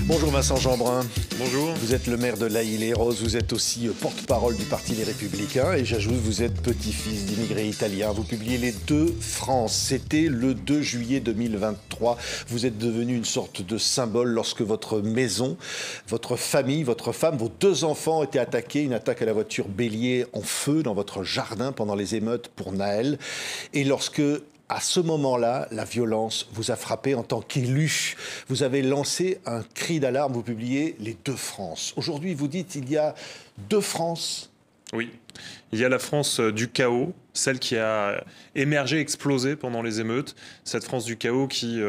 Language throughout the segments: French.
Bonjour Vincent Jeanbrun. Bonjour. Vous êtes le maire de La Île-et-Rose, vous êtes aussi porte-parole du Parti Les Républicains et j'ajoute, vous êtes petit-fils d'immigrés italiens. Vous publiez Les Deux France. C'était le 2 juillet 2023. Vous êtes devenu une sorte de symbole lorsque votre maison, votre famille, votre femme, vos deux enfants étaient attaqués. Une attaque à la voiture bélier en feu dans votre jardin pendant les émeutes pour Naël. Et lorsque... à ce moment-là, la violence vous a frappé en tant qu'élu. Vous avez lancé un cri d'alarme, vous publiez Les Deux France. Aujourd'hui, vous dites qu'il y a deux France. Oui, il y a la France du chaos, celle qui a émergé, explosé pendant les émeutes. Cette France du chaos qui,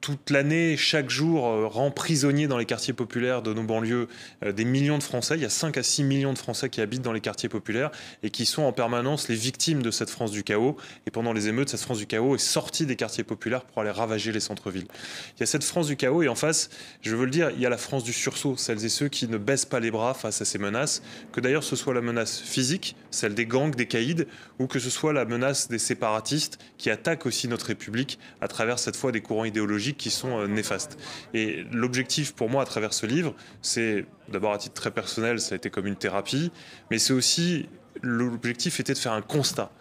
toute l'année, chaque jour, rend prisonniers dans les quartiers populaires de nos banlieues des millions de Français. Il y a 5 à 6 millions de Français qui habitent dans les quartiers populaires et qui sont en permanence les victimes de cette France du chaos. Et pendant les émeutes, cette France du chaos est sortie des quartiers populaires pour aller ravager les centres-villes. Il y a cette France du chaos et en face, je veux le dire, il y a la France du sursaut, celles et ceux qui ne baissent pas les bras face à ces menaces, que d'ailleurs ce soit la menace physique, celle des gangs, des caïds, ou que ce soit la menace des séparatistes qui attaquent aussi notre République à travers cette fois des courants idéologiques qui sont néfastes. Et l'objectif pour moi à travers ce livre, c'est d'abord à titre très personnel, ça a été comme une thérapie, mais c'est aussi, l'objectif était de faire un constat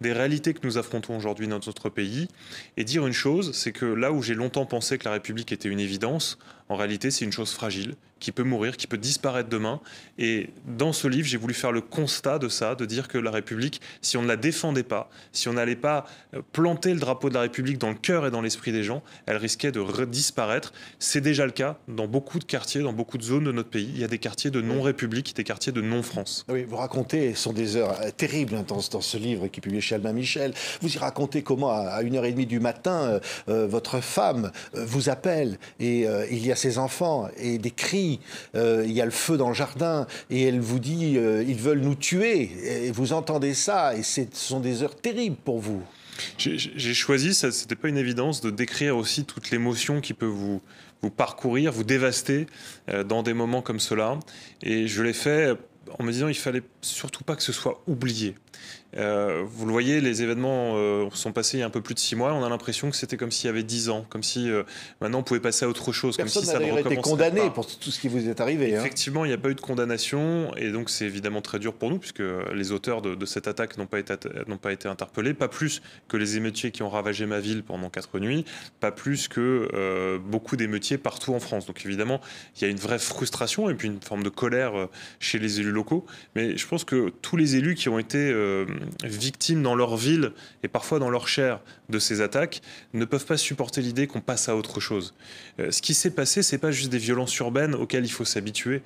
des réalités que nous affrontons aujourd'hui dans notre pays et dire une chose, c'est que là où j'ai longtemps pensé que la République était une évidence, en réalité c'est une chose fragile, qui peut mourir, qui peut disparaître demain. Et dans ce livre, j'ai voulu faire le constat de ça, de dire que la République, si on ne la défendait pas, si on n'allait pas planter le drapeau de la République dans le cœur et dans l'esprit des gens, elle risquait de disparaître. C'est déjà le cas dans beaucoup de quartiers, dans beaucoup de zones de notre pays. Il y a des quartiers de non-République, des quartiers de non-France. Oui, vous racontez, ce sont des heures terribles dans ce livre qui est publié chez Albin Michel. Vous y racontez comment, à 1h30 du matin, votre femme vous appelle et il y a ses enfants et des cris. Il y a le feu dans le jardin et elle vous dit ils veulent nous tuer. Et vous entendez ça et ce sont des heures terribles pour vous. J'ai choisi, ce n'était pas une évidence, de décrire aussi toute l'émotion qui peut vous parcourir, vous dévaster dans des moments comme cela. Et je l'ai fait en me disant il fallait surtout pas que ce soit oublié. Vous le voyez, les événements sont passés il y a un peu plus de 6 mois. On a l'impression que c'était comme s'il y avait 10 ans, comme si maintenant on pouvait passer à autre chose. Personne comme si ça n'a été condamné pour tout ce qui vous est arrivé. Effectivement, il n'y a pas eu de condamnation et donc c'est évidemment très dur pour nous puisque les auteurs de cette attaque n'ont pas été interpellés, pas plus que les émeutiers qui ont ravagé ma ville pendant 4 nuits, pas plus que beaucoup d'émeutiers partout en France. Donc évidemment, il y a une vraie frustration et puis une forme de colère chez les élus locaux. Mais je pense que tous les élus qui ont été victimes dans leur ville et parfois dans leur chair de ces attaques ne peuvent pas supporter l'idée qu'on passe à autre chose. Ce qui s'est passé, c'est pas juste des violences urbaines auxquelles il faut s'habituer.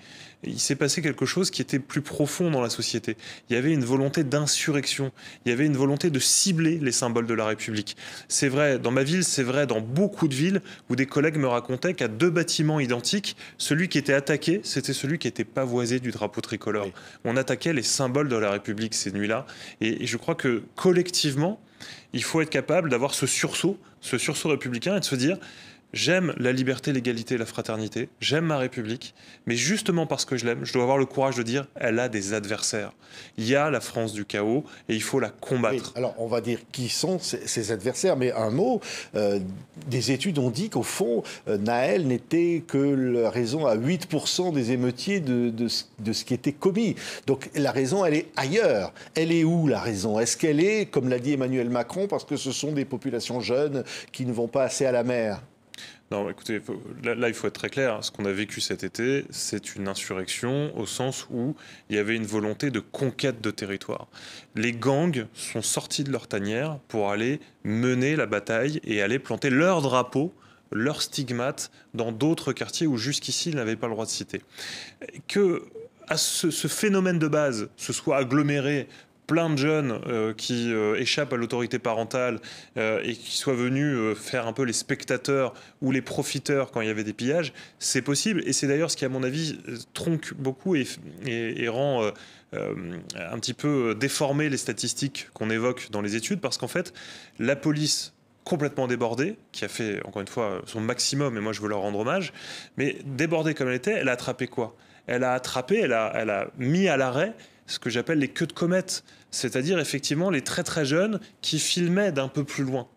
Il s'est passé quelque chose qui était plus profond dans la société. Il y avait une volonté d'insurrection. Il y avait une volonté de cibler les symboles de la République. C'est vrai dans ma ville, c'est vrai dans beaucoup de villes où des collègues me racontaient qu'à 2 bâtiments identiques, celui qui était attaqué, c'était celui qui était pavoisé du drapeau tricolore. Oui. On attaquait les symboles de la République ces nuits-là. Et je crois que collectivement, il faut être capable d'avoir ce sursaut républicain et de se dire j'aime la liberté, l'égalité et la fraternité, j'aime ma République, mais justement parce que je l'aime, je dois avoir le courage de dire elle a des adversaires. Il y a la France du chaos et il faut la combattre. Oui, alors on va dire qui sont ces adversaires, mais un mot, des études ont dit qu'au fond, Naël n'était que la raison à 8% des émeutiers de ce qui était commis. Donc la raison, elle est ailleurs. Elle est où la raison? Est-ce qu'elle est, comme l'a dit Emmanuel Macron, parce que ce sont des populations jeunes qui ne vont pas assez à la mer? Non, écoutez, là, il faut être très clair. Ce qu'on a vécu cet été, c'est une insurrection au sens où il y avait une volonté de conquête de territoire. Les gangs sont sortis de leur tanière pour aller mener la bataille et aller planter leur drapeau, leur stigmate dans d'autres quartiers où jusqu'ici, ils n'avaient pas le droit de citer. Que à ce phénomène de base se soit aggloméré plein de jeunes qui échappent à l'autorité parentale et qui soient venus faire un peu les spectateurs ou les profiteurs quand il y avait des pillages, c'est possible. Et c'est d'ailleurs ce qui, à mon avis, tronque beaucoup et rend un petit peu déformé les statistiques qu'on évoque dans les études, parce qu'en fait, la police complètement débordée, qui a fait, encore une fois, son maximum, et moi je veux leur rendre hommage, mais débordée comme elle était, elle a attrapé quoi? Elle a mis à l'arrêt ce que j'appelle les queues de comète, c'est-à-dire effectivement les très très jeunes qui filmaient d'un peu plus loin.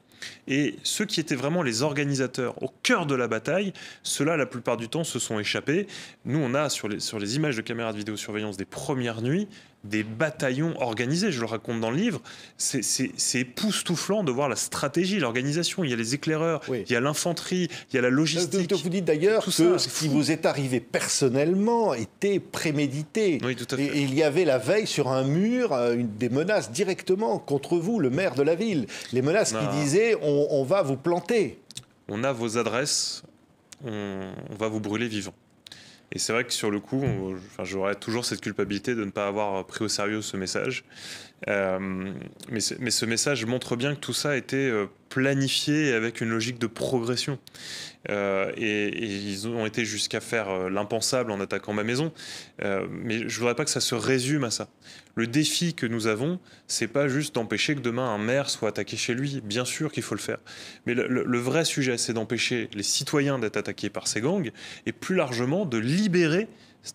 Et ceux qui étaient vraiment les organisateurs au cœur de la bataille, ceux-là, la plupart du temps, se sont échappés. Nous, on a sur les images de caméras de vidéosurveillance des premières nuits, des bataillons organisés, je le raconte dans le livre. C'est époustouflant de voir la stratégie, l'organisation. Il y a les éclaireurs, il y a l'infanterie, il y a la logistique. Vous dites d'ailleurs que ce qui vous est arrivé personnellement était prémédité. Oui, tout à fait. Et il y avait la veille sur un mur des menaces directement contre vous, le maire de la ville. Les menaces qui disaient on va vous planter. On a vos adresses, on va vous brûler vivant. Et c'est vrai que sur le coup, j'aurais toujours cette culpabilité de ne pas avoir pris au sérieux ce message. Mais ce message montre bien que tout ça a été planifié avec une logique de progression. Et ils ont été jusqu'à faire l'impensable en attaquant ma maison. Mais je ne voudrais pas que ça se résume à ça. Le défi que nous avons, c'est pas juste d'empêcher que demain un maire soit attaqué chez lui. Bien sûr qu'il faut le faire. Mais le vrai sujet, c'est d'empêcher les citoyens d'être attaqués par ces gangs et plus largement de libérer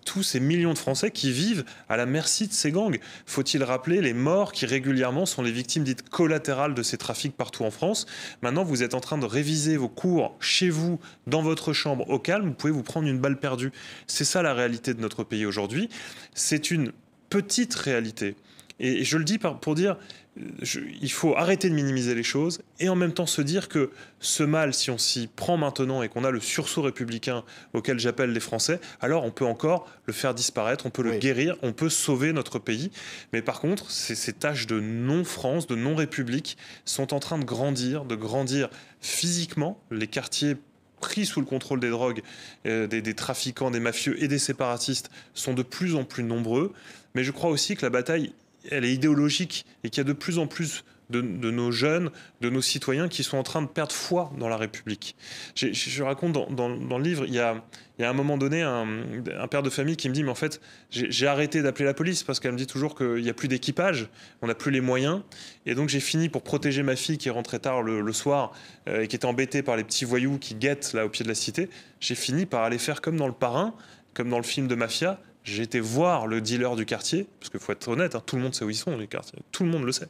tous ces millions de Français qui vivent à la merci de ces gangs. Faut-il rappeler les morts qui régulièrement sont les victimes dites collatérales de ces trafics partout en France. Maintenant, vous êtes en train de réviser vos cours chez vous, dans votre chambre, au calme. Vous pouvez vous prendre une balle perdue. C'est ça la réalité de notre pays aujourd'hui. C'est une petite réalité. Et je le dis pour dire, il faut arrêter de minimiser les choses et en même temps se dire que ce mal, si on s'y prend maintenant et qu'on a le sursaut républicain auquel j'appelle les Français, alors on peut encore le faire disparaître, on peut le guérir, on peut sauver notre pays. Mais par contre, ces tâches de non-France, de non-République sont en train de grandir physiquement. Les quartiers pris sous le contrôle des drogues, des trafiquants, des mafieux et des séparatistes sont de plus en plus nombreux. Mais je crois aussi que la bataille, elle est idéologique et qu'il y a de plus en plus de nos jeunes, de nos citoyens qui sont en train de perdre foi dans la République. Je raconte dans le livre, il y a à un moment donné un père de famille qui me dit « mais en fait, j'ai arrêté d'appeler la police parce qu'elle me dit toujours qu'il n'y a plus d'équipage, on n'a plus les moyens. Et donc j'ai fini pour protéger ma fille qui rentrait tard le soir et qui était embêtée par les petits voyous qui guettent là au pied de la cité. J'ai fini par aller faire comme dans Le Parrain, comme dans le film de Mafia. J'ai été voir le dealer du quartier, parce qu'il faut être honnête, tout le monde sait où ils sont, les quartiers, tout le monde le sait.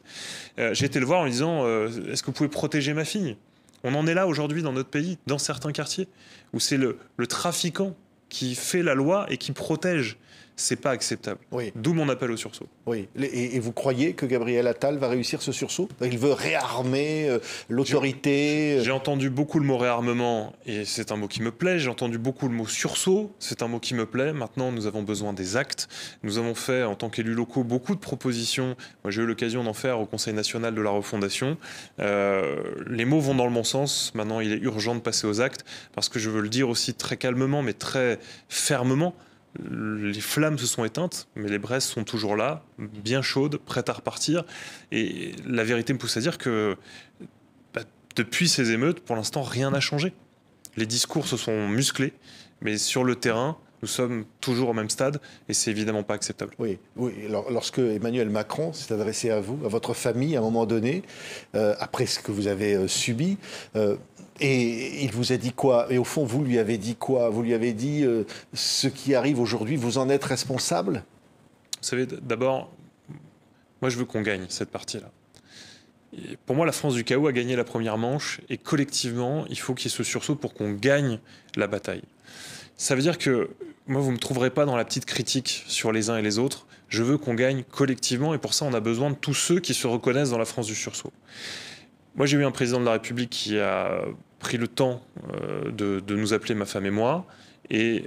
J'ai été le voir en lui disant est-ce que vous pouvez protéger ma fille ? On en est là aujourd'hui dans notre pays, dans certains quartiers, où c'est le trafiquant qui fait la loi et qui protège. C'est pas acceptable. D'où mon appel au sursaut. Oui. Et vous croyez que Gabriel Attal va réussir ce sursaut ? Il veut réarmer l'autorité. J'ai entendu beaucoup le mot réarmement et c'est un mot qui me plaît. J'ai entendu beaucoup le mot sursaut. C'est un mot qui me plaît. Maintenant, nous avons besoin des actes. Nous avons fait, en tant qu'élus locaux, beaucoup de propositions. Moi, j'ai eu l'occasion d'en faire au Conseil national de la refondation. Les mots vont dans le bon sens. Maintenant, il est urgent de passer aux actes parce que je veux le dire aussi très calmement, mais très fermement. Les flammes se sont éteintes, mais les braises sont toujours là, bien chaudes, prêtes à repartir. Et la vérité me pousse à dire que depuis ces émeutes, pour l'instant, rien n'a changé. Les discours se sont musclés, mais sur le terrain, nous sommes toujours au même stade et c'est évidemment pas acceptable. Oui. Lorsque Emmanuel Macron s'est adressé à vous, à votre famille, à un moment donné, après ce que vous avez subi, et il vous a dit quoi ? Et au fond, vous lui avez dit quoi ? Vous lui avez dit ce qui arrive aujourd'hui, vous en êtes responsable ? Vous savez, d'abord, moi je veux qu'on gagne cette partie-là. Et pour moi, la France du chaos a gagné la première manche et collectivement, il faut qu'il y ait ce sursaut pour qu'on gagne la bataille. Ça veut dire que moi, vous ne me trouverez pas dans la petite critique sur les uns et les autres. Je veux qu'on gagne collectivement et pour ça, on a besoin de tous ceux qui se reconnaissent dans la France du sursaut. Moi, j'ai eu un président de la République qui a pris le temps de nous appeler, ma femme et moi. Et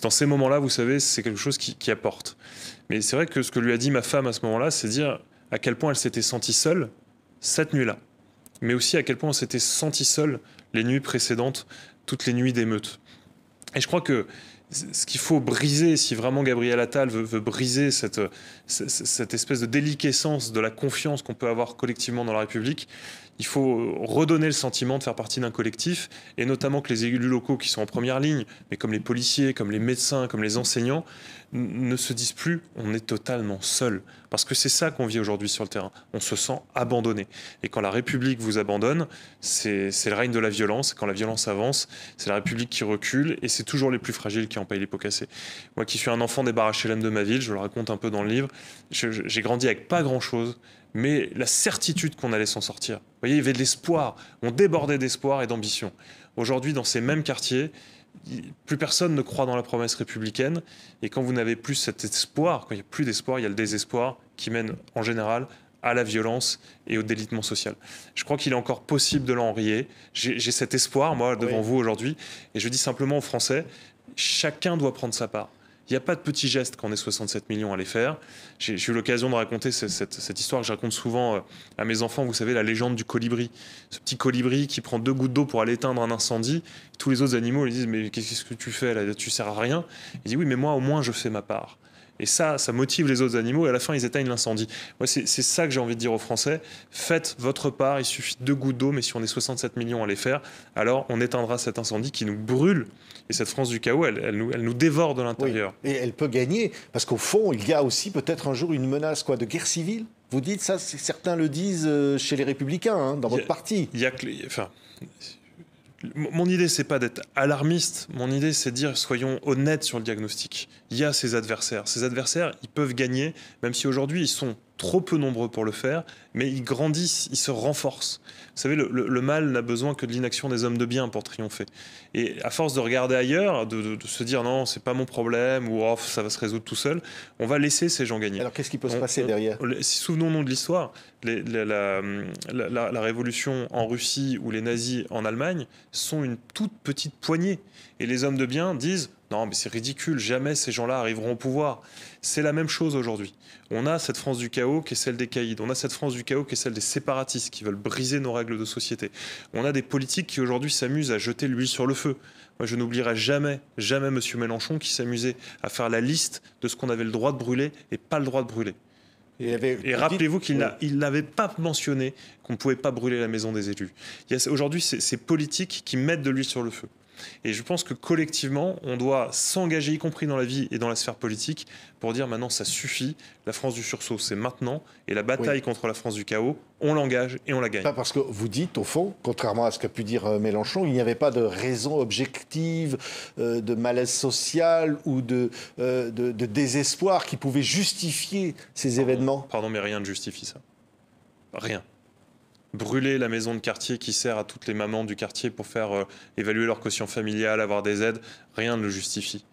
dans ces moments-là, vous savez, c'est quelque chose qui apporte. Mais c'est vrai que ce que lui a dit ma femme à ce moment-là, c'est dire à quel point elle s'était sentie seule cette nuit-là. Mais aussi à quel point elle s'était sentie seule les nuits précédentes, toutes les nuits d'émeutes. Et je crois que ce qu'il faut briser, si vraiment Gabriel Attal veut briser cette espèce de déliquescence de la confiance qu'on peut avoir collectivement dans la République, il faut redonner le sentiment de faire partie d'un collectif, et notamment que les élus locaux qui sont en première ligne, mais comme les policiers, comme les médecins, comme les enseignants, ne se disent plus on est totalement seul. Parce que c'est ça qu'on vit aujourd'hui sur le terrain. On se sent abandonné. Et quand la République vous abandonne, c'est le règne de la violence. Quand la violence avance, c'est la République qui recule, et c'est toujours les plus fragiles qui en payent les pots cassés. Moi qui suis un enfant des barres HLM de ma ville, je le raconte un peu dans le livre, j'ai grandi avec pas grand-chose, mais la certitude qu'on allait s'en sortir. Vous voyez, il y avait de l'espoir, on débordait d'espoir et d'ambition. Aujourd'hui, dans ces mêmes quartiers, plus personne ne croit dans la promesse républicaine, et quand vous n'avez plus cet espoir, quand il n'y a plus d'espoir, il y a le désespoir qui mène en général à la violence et au délitement social. Je crois qu'il est encore possible de l'enrayer. J'ai cet espoir, moi, devant vous aujourd'hui, et je dis simplement aux Français, chacun doit prendre sa part. Il n'y a pas de petits gestes quand on est 67 millions à les faire. J'ai eu l'occasion de raconter cette histoire que je raconte souvent à mes enfants. Vous savez, la légende du colibri. Ce petit colibri qui prend 2 gouttes d'eau pour aller éteindre un incendie. Tous les autres animaux lui disent « Mais qu'est-ce que tu fais là? Tu sers à rien ». Il dit « Oui, mais moi, au moins, je fais ma part ». Et ça motive les autres animaux et à la fin, ils éteignent l'incendie. Moi, c'est ça que j'ai envie de dire aux Français. Faites votre part, il suffit de 2 gouttes d'eau, mais si on est 67 millions à les faire, alors on éteindra cet incendie qui nous brûle. Et cette France du chaos, elle nous dévore de l'intérieur. Oui. Et elle peut gagner, parce qu'au fond, il y a aussi peut-être un jour une menace de guerre civile. Vous dites ça, certains le disent chez les Républicains, dans votre parti. Mon idée, c'est pas d'être alarmiste. Mon idée, c'est de dire, soyons honnêtes sur le diagnostic. Il y a ces adversaires. Ces adversaires, ils peuvent gagner, même si aujourd'hui, ils sont trop peu nombreux pour le faire, mais ils grandissent, ils se renforcent. Vous savez, le mal n'a besoin que de l'inaction des hommes de bien pour triompher. Et à force de regarder ailleurs, de se dire non, c'est pas mon problème, ou oh, ça va se résoudre tout seul, on va laisser ces gens gagner. Alors qu'est-ce qui peut se passer derrière? Souvenons-nous de l'histoire. La révolution en Russie ou les nazis en Allemagne sont une toute petite poignée. Et les hommes de bien disent non, mais c'est ridicule, jamais ces gens-là arriveront au pouvoir. C'est la même chose aujourd'hui. On a cette France du chaos qui est celle des caïds. On a cette France du chaos qui est celle des séparatistes qui veulent briser nos règles de société. On a des politiques qui aujourd'hui s'amusent à jeter l'huile sur le feu. Moi, je n'oublierai jamais M. Mélenchon qui s'amusait à faire la liste de ce qu'on avait le droit de brûler et pas le droit de brûler. Et rappelez-vous qu'il n'avait pas mentionné qu'on ne pouvait pas brûler la maison des élus. Il y a aujourd'hui ces politiques qui mettent de l'huile sur le feu. Et je pense que collectivement, on doit s'engager, y compris dans la vie et dans la sphère politique, pour dire maintenant ça suffit, la France du sursaut c'est maintenant, et la bataille contre la France du chaos, on l'engage et on la gagne. Pas parce que vous dites, au fond, contrairement à ce qu'a pu dire Mélenchon, il n'y avait pas de raison objective, de malaise social ou de désespoir qui pouvait justifier ces événements. Pardon, mais rien ne justifie ça. Rien. Brûler la maison de quartier qui sert à toutes les mamans du quartier pour faire évaluer leur quotient familial, avoir des aides, rien ne le justifie.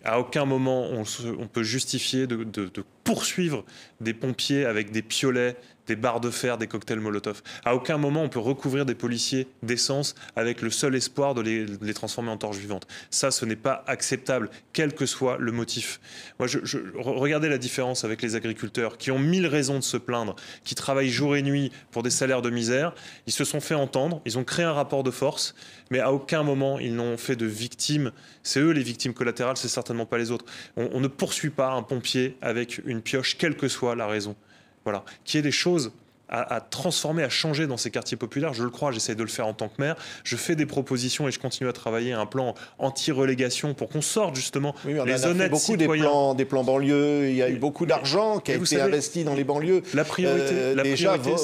À aucun moment on peut justifier de poursuivre des pompiers avec des piolets, des barres de fer, des cocktails Molotov. À aucun moment on peut recouvrir des policiers d'essence avec le seul espoir de les transformer en torches vivantes. Ça, ce n'est pas acceptable, quel que soit le motif. Moi, regardez la différence avec les agriculteurs qui ont 1000 raisons de se plaindre, qui travaillent jour et nuit pour des salaires de misère. Ils se sont fait entendre, ils ont créé un rapport de force, mais à aucun moment ils n'ont fait de victimes. C'est eux les victimes collatérales, c'est certainement pas les autres. On ne poursuit pas un pompier avec une pioche, quelle que soit la raison. Voilà, qu'il y ait des choses à transformer, à changer dans ces quartiers populaires, je le crois, j'essaie de le faire en tant que maire. Je fais des propositions et je continue à travailler à un plan anti-relégation pour qu'on sorte justement les honnêtes citoyens. Des plans banlieues, il y a eu beaucoup d'argent qui a été investi dans les banlieues. La priorité,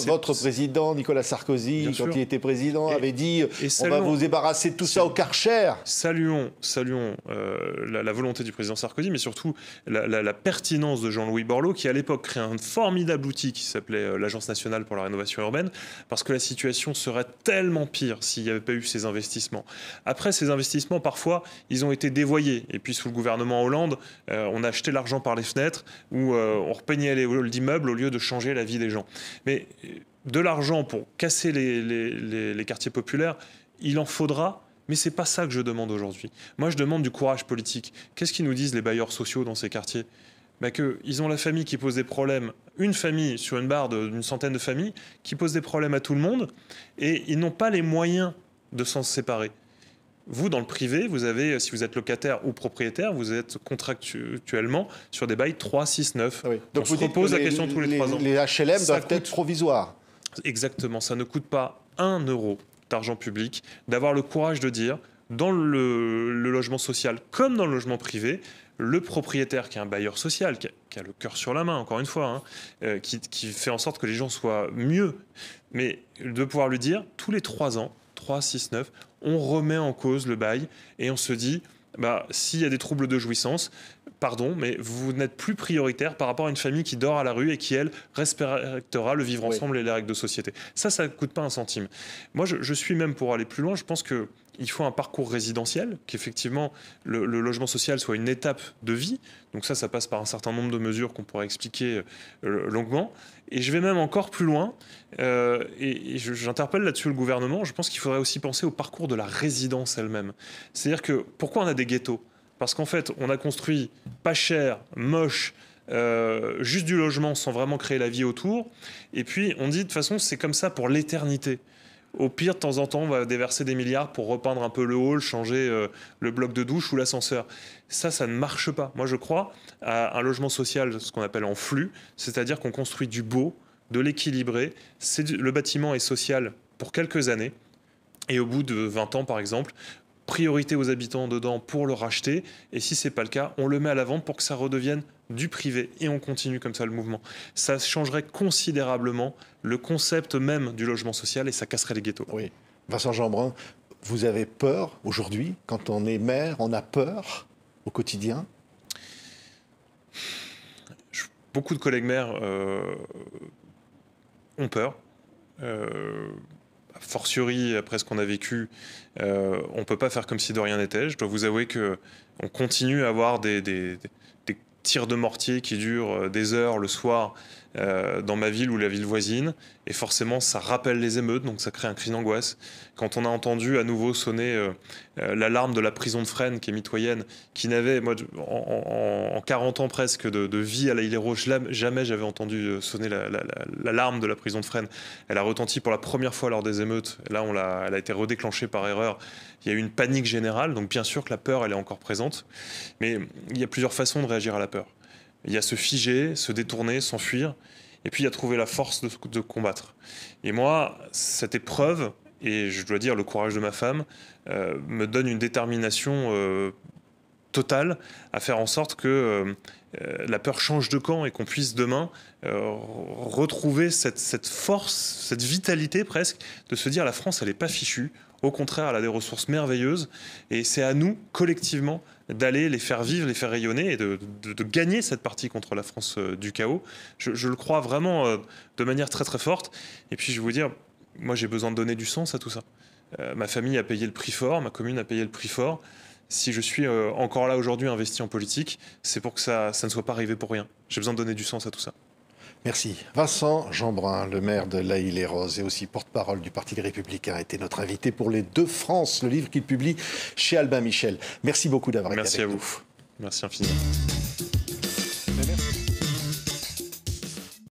votre président, Nicolas Sarkozy, quand il était président, avait dit on va vous débarrasser de tout ça au Karcher. Saluons la volonté du président Sarkozy, mais surtout la pertinence de Jean-Louis Borloo, qui à l'époque crée un formidable outil qui s'appelait l'Agence nationale pour la rénovation urbaine, parce que la situation serait tellement pire s'il n'y avait pas eu ces investissements. Après, ces investissements, parfois, ils ont été dévoyés. Et puis, sous le gouvernement Hollande, on a acheté l'argent par les fenêtres, ou on repeignait les halls d'immeubles au lieu de changer la vie des gens. Mais de l'argent pour casser les quartiers populaires, il en faudra. Mais c'est pas ça que je demande aujourd'hui. Moi, je demande du courage politique. Qu'est-ce qu'ils nous disent les bailleurs sociaux dans ces quartiers ? Qu'ils ont la famille qui pose des problèmes, une famille sur une barre d'une centaine de familles, qui pose des problèmes à tout le monde, et ils n'ont pas les moyens de s'en séparer. Vous, dans le privé, vous avez, si vous êtes locataire ou propriétaire, vous êtes contractuellement sur des bails 3, 6, 9. Oui. Donc on se repose la question tous les 3 ans. Les HLM doivent être provisoires. Exactement, ça ne coûte pas 1 euro d'argent public d'avoir le courage de dire, dans le logement social comme dans le logement privé, le propriétaire qui est un bailleur social, qui a le cœur sur la main, encore une fois, qui fait en sorte que les gens soient mieux, mais de pouvoir lui dire, tous les 3 ans, 3, 6, 9, on remet en cause le bail et on se dit, s'il y a des troubles de jouissance, pardon, mais vous n'êtes plus prioritaire par rapport à une famille qui dort à la rue et qui, elle, respectera le vivre ensemble et les règles de société. Ça ne coûte pas un centime. Moi, je suis même pour aller plus loin. Je pense qu'il faut un parcours résidentiel, qu'effectivement, le logement social soit une étape de vie. Donc ça passe par un certain nombre de mesures qu'on pourrait expliquer longuement. Et je vais même encore plus loin, et j'interpelle là-dessus le gouvernement. Je pense qu'il faudrait aussi penser au parcours de la résidence elle-même. C'est-à-dire que, pourquoi on a des ghettos ? Parce qu'en fait, on a construit pas cher, moche, juste du logement sans vraiment créer la vie autour. Et puis, on dit, de toute façon, c'est comme ça pour l'éternité. Au pire, de temps en temps, on va déverser des milliards pour repeindre un peu le hall, changer le bloc de douche ou l'ascenseur. Ça ne marche pas. Moi, je crois à un logement social, ce qu'on appelle en flux, c'est-à-dire qu'on construit du beau, de l'équilibré. Le bâtiment est social pour quelques années. Et au bout de 20 ans, par exemple, priorité aux habitants dedans pour le racheter. Et si ce n'est pas le cas, on le met à la vente pour que ça redevienne du privé. Et on continue comme ça le mouvement. Ça changerait considérablement le concept même du logement social et ça casserait les ghettos. Oui. Vincent Jeanbrun, vous avez peur aujourd'hui? Quand on est maire, on a peur au quotidien? Beaucoup de collègues maires ont peur. Fortiori, après ce qu'on a vécu, on ne peut pas faire comme si de rien n'était. Je dois vous avouer qu'on continue à avoir des tirs de mortier qui durent des heures le soir dans ma ville ou la ville voisine. Et forcément, ça rappelle les émeutes, donc ça crée un cri d'angoisse. Quand on a entendu à nouveau sonner l'alarme de la prison de Fresnes, qui est mitoyenne, qui n'avait, moi, en 40 ans presque de vie à la Île-et-Rose, jamais j'avais entendu sonner l'alarme de la prison de Fresnes. Elle a retenti pour la première fois lors des émeutes. Là, elle a été redéclenchée par erreur. Il y a eu une panique générale, donc bien sûr que la peur, elle est encore présente. Mais il y a plusieurs façons de réagir à la peur. Il y a se figer, se détourner, s'enfuir. Et puis, il y a trouver la force de combattre. Et moi, cette épreuve, et je dois dire le courage de ma femme, me donne une détermination totale à faire en sorte que la peur change de camp et qu'on puisse demain retrouver cette force, cette vitalité presque, de se dire la France, elle n'est pas fichue. Au contraire, elle a des ressources merveilleuses. Et c'est à nous, collectivement, d'aller les faire vivre, les faire rayonner et de gagner cette partie contre la France du chaos. Je le crois vraiment de manière très très forte. Et puis je vais vous dire, moi j'ai besoin de donner du sens à tout ça. Ma famille a payé le prix fort, ma commune a payé le prix fort. Si je suis encore là aujourd'hui investi en politique, c'est pour que ça ne soit pas arrivé pour rien. J'ai besoin de donner du sens à tout ça. Merci. Vincent Jeanbrun, le maire de La Île-et-Rose et aussi porte-parole du Parti Les Républicains, a été notre invité pour Les Deux France, le livre qu'il publie chez Albin Michel. Merci beaucoup d'avoir été avec nous. Merci à vous. Merci infiniment.